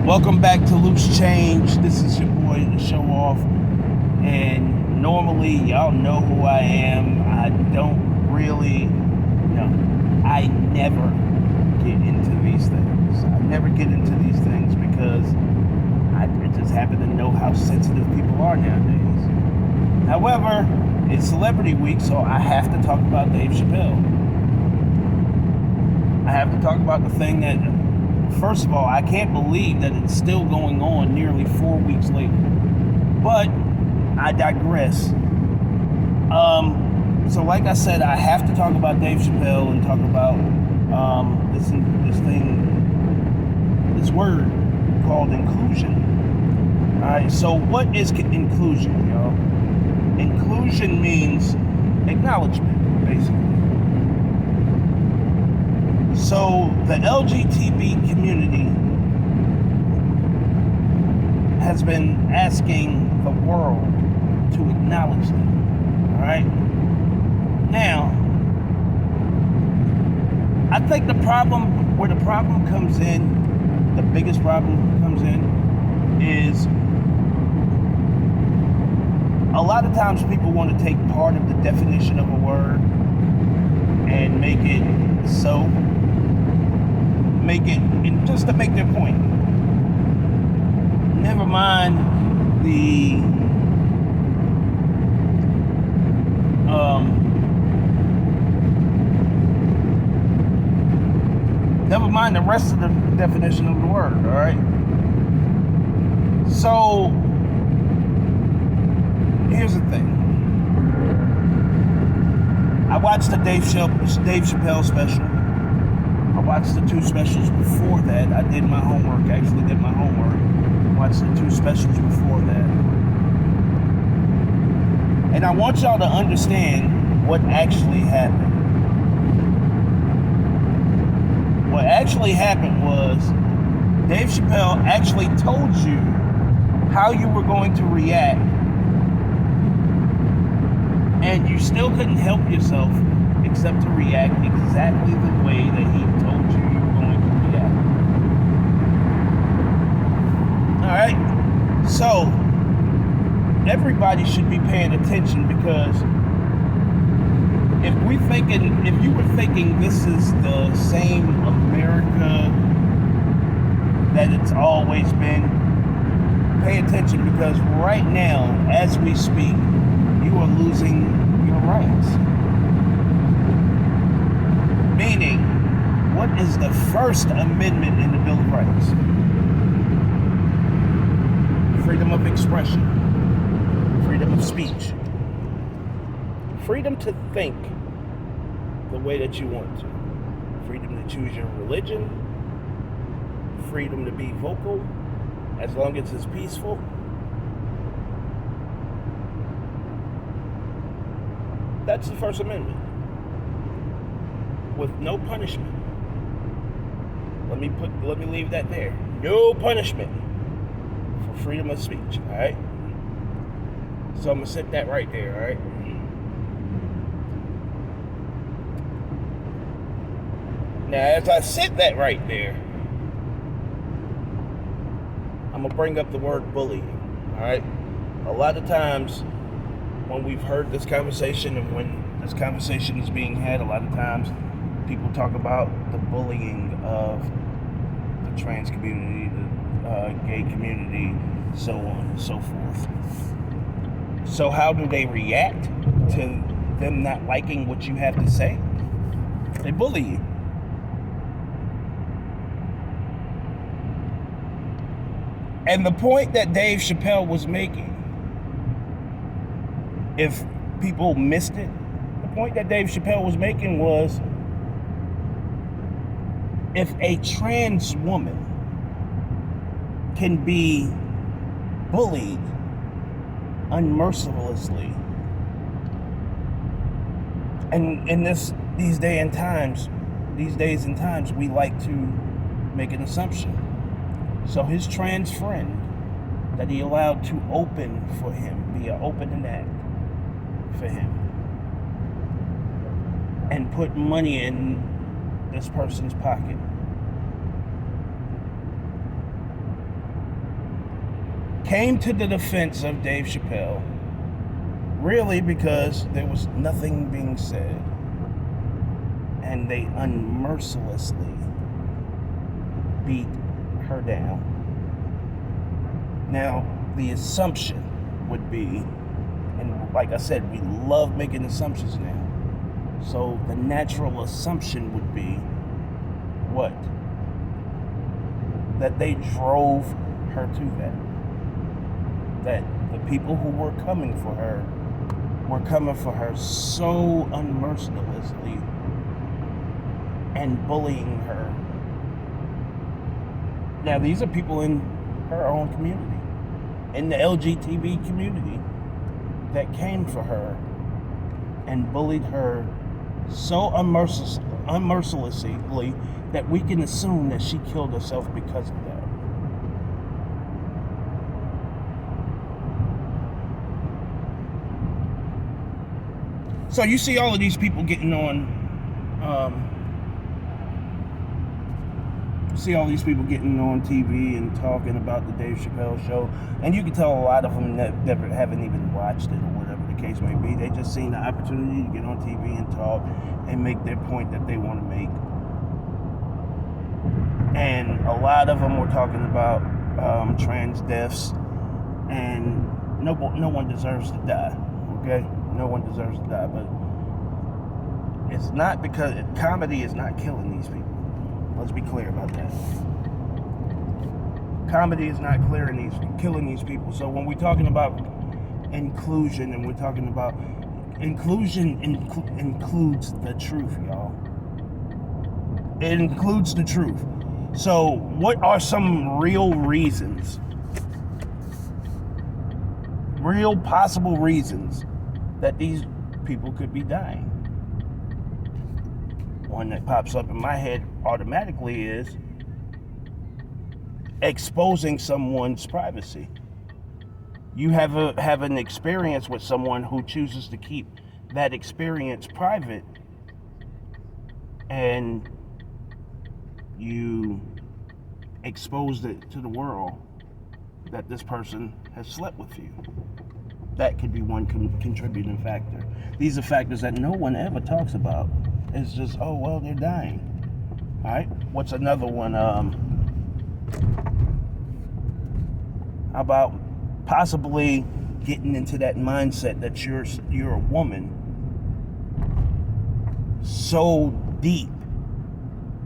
Welcome back to Loose Change. This is your boy, the Show Off. And normally, y'all know who I am. I don't really, I never get into these things. I never get into these things because I just happen to know how sensitive people are nowadays. However, it's Celebrity Week, so I have to talk about Dave Chappelle. I have to talk about the thing that, first of all, I can't believe that it's still going on nearly 4 weeks later. But I digress. So like I said, I have to talk about Dave Chappelle and talk about this word called inclusion. Alright, so what is inclusion, y'all? Inclusion means acknowledgement, basically. So the LGTB community has been asking the world to acknowledge them. All right. Now, I think the problem comes in, the biggest problem comes in, is a lot of times people want to take part of the definition of a word and make it so. Just to make their point. Never mind the rest of the definition of the word, all right? So, here's the thing. I watched the Dave Chappelle special. I watched the two specials before that. I did my homework, watched the two specials before that. And I want y'all to understand what actually happened. What actually happened was Dave Chappelle actually told you how you were going to react, and you still couldn't help yourself except to react exactly the way that he told you were going to react. Alright? So, everybody should be paying attention, because if you were thinking this is the same America that it's always been, pay attention, because right now, as we speak, you are losing your rights. Meaning, what is the First Amendment in the Bill of Rights? Freedom of expression, freedom of speech, freedom to think the way that you want to, freedom to choose your religion, freedom to be vocal, as long as it's peaceful. That's the First Amendment. With no punishment. Let me leave that there. No punishment for freedom of speech, all right? So I'm gonna set that right there, all right? Now, as I set that right there, I'm gonna bring up the word bullying, all right? A lot of times when we've heard this conversation and when this conversation is being had, a lot of times people talk about the bullying of the trans community, the gay community, so on and so forth. So how do they react to them not liking what you have to say? They bully you. And the point that Dave Chappelle was making, if people missed it, the point that Dave Chappelle was making was, if a trans woman can be bullied unmercilessly, and in these days and times, we like to make an assumption. So his trans friend that he allowed to open for him, be an opening act for him, and put money in this person's pocket, came to the defense of Dave Chappelle, really because there was nothing being said. And they unmercilessly beat her down. Now, the assumption would be, and like I said, we love making assumptions now. So the natural assumption would be what? That they drove her to that. That the people who were coming for her were coming for her so unmercilessly and bullying her. Now, these are people in her own community, in the LGTB community, that came for her and bullied her so unmercilessly that we can assume that she killed herself because of that. So you see all of these people getting on, TV and talking about the Dave Chappelle show, and you can tell a lot of them never haven't even watched it or whatever the case may be. They just seen the opportunity to get on TV and talk and make their point that they want to make. And a lot of them were talking about trans deaths, and no one deserves to die. Okay, no one deserves to die, but it's not because comedy is not killing these people. Let's be clear about that. Comedy is not killing these people. So when we're talking about inclusion, and we're talking about inclusion includes the truth, y'all. It includes the truth. So what are some real reasons, real possible reasons that these people could be dying? One that pops up in my head automatically is exposing someone's privacy. You have an experience with someone who chooses to keep that experience private, and you exposed it to the world that this person has slept with you. That could be one contributing factor. These are factors that no one ever talks about. It's just, oh, well, they're dying. All right, what's another one? How about possibly getting into that mindset that you're a woman so deep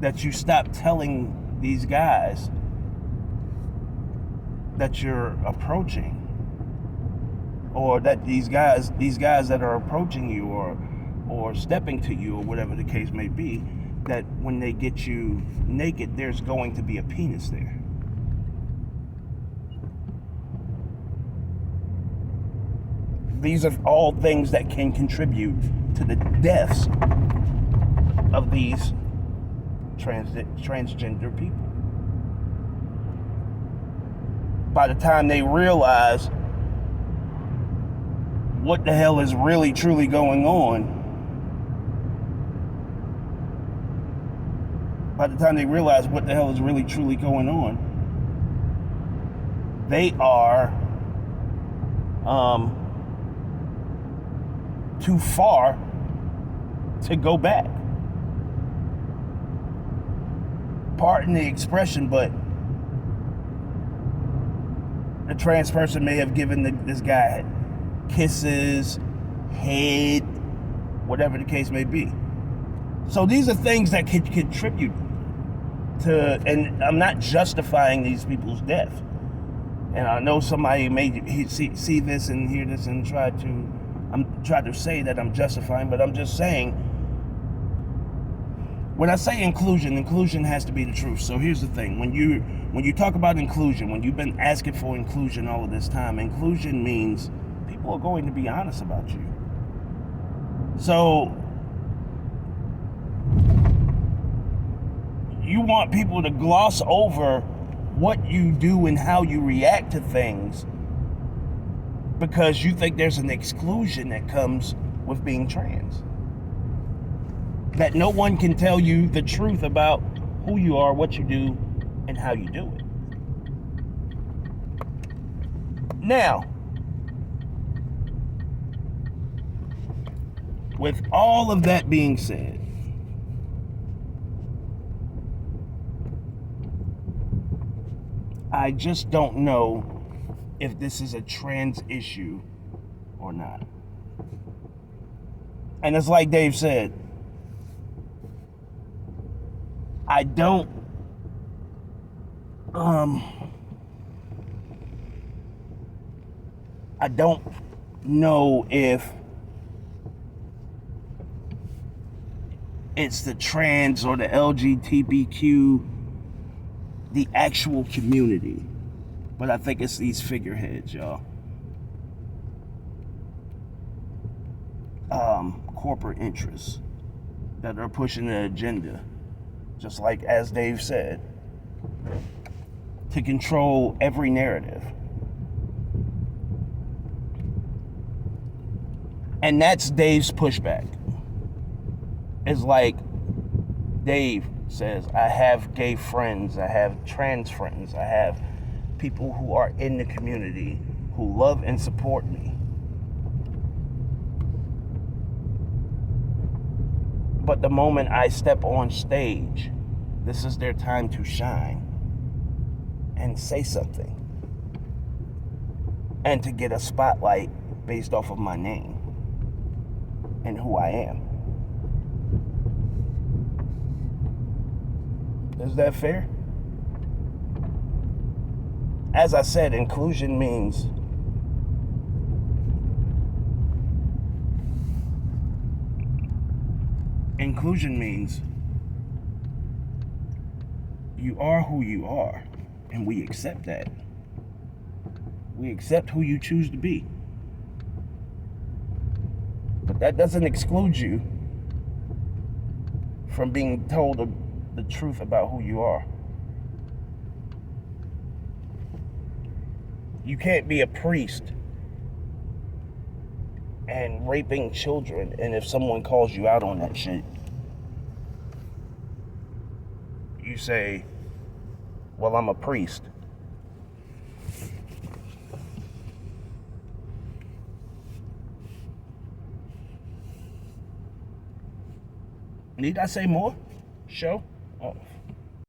that you stop telling these guys that you're approaching, or that these guys that are approaching you or stepping to you, or whatever the case may be, that when they get you naked, there's going to be a penis there. These are all things that can contribute to the deaths of these transgender people. By the time they realize what the hell is really truly going on, they are too far to go back. Pardon the expression, but the trans person may have given this guy kisses, head, whatever the case may be. So these are things that could contribute to, and I'm not justifying these people's death. And I know somebody may see this and hear this and try to say that I'm justifying, but I'm just saying, when I say inclusion has to be the truth. So here's the thing: when you talk about inclusion, when you've been asking for inclusion all of this time, inclusion means people are going to be honest about you. So you want people to gloss over what you do and how you react to things because you think there's an exclusion that comes with being trans. That no one can tell you the truth about who you are, what you do, and how you do it. Now, with all of that being said, I just don't know if this is a trans issue or not. And it's like Dave said, I don't know if it's the trans or the LGTBQ, the actual community, but I think it's these figureheads, y'all. Corporate interests that are pushing the agenda, just like as Dave said, to control every narrative. And that's Dave's pushback. It's like Dave says, I have gay friends, I have trans friends, I have people who are in the community who love and support me. But the moment I step on stage, this is their time to shine and say something and to get a spotlight based off of my name and who I am. Is that fair? As I said, inclusion means you are who you are, and we accept that. We accept who you choose to be. But that doesn't exclude you from being told the truth about who you are. You can't be a priest and raping children, and if someone calls you out on that shit, you say, well, I'm a priest. Need I say more? Show? Oh.